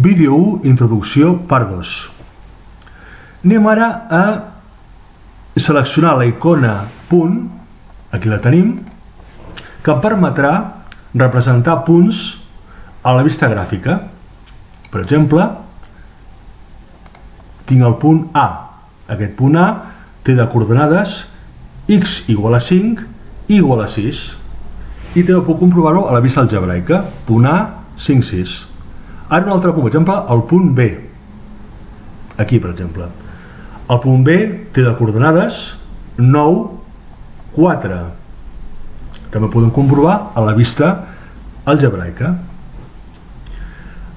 Vídeo 1, introducció, part 2. Anem ara a seleccionar la icona punt, aquí la tenim, que permetrà representar punts a la vista gràfica. Per exemple, tinc el punt A. Aquest punt A té de coordenades x igual a 5, y igual a 6. I també puc comprovar-ho a la vista algebraica. Punt A, 5, 6. Ara un altre punt, per exemple, el punt B. Aquí, per exemple. El punt B té de coordenades 9, 4. També podem comprovar a la vista algebraica.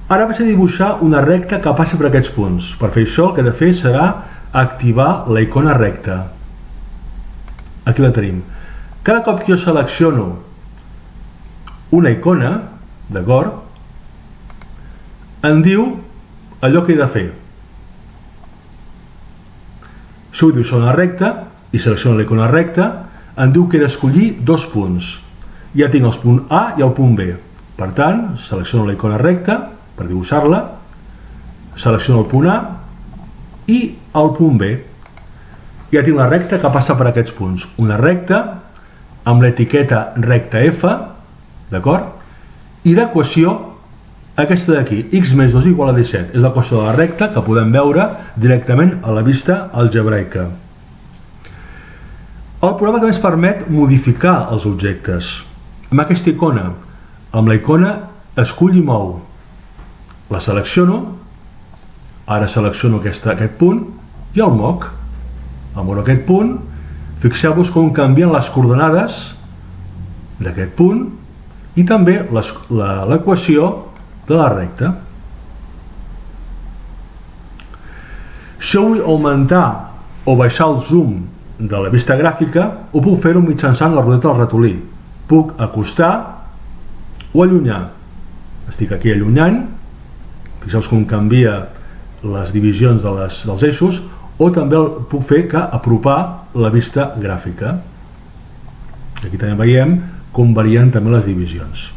Ara vaig a dibuixar una recta que passa per aquests punts. Per fer això, el que he de fer serà activar la icona recta. Aquí la tenim. Cada cop que jo selecciono una icona, d'acord, em diu allò que he de fer. Si vull dibuixar una recta i selecciono la icona recta, em diu que he d'escollir dos punts. Ja tinc el punt A i el punt B. Per tant, selecciono la icona recta per dibuixar-la, selecciono el punt A i el punt B. Ja tinc la recta que passa per aquests punts. Una recta amb l'etiqueta recta F, d'acord? I d'equació aquesta d'aquí, x més 2 igual a 17. És l'equació de la recta que podem veure directament a la vista algebraica. El programa també ens permet modificar els objectes. Amb aquesta icona, amb la icona escull i mou. La selecciono, ara selecciono aquest punt i el moc. Al moure aquest punt, fixeu-vos com canvien les coordenades d'aquest punt i també l'equació de la recta. Si jo vull augmentar o baixar el zoom de la vista gràfica, ho puc fer-ho mitjançant la rodeta del ratolí. Puc acostar o allunyar. Estic aquí allunyant, fixeu-vos com canvia les divisions dels eixos, o també puc fer que apropar la vista gràfica. Aquí també veiem com varien també les divisions.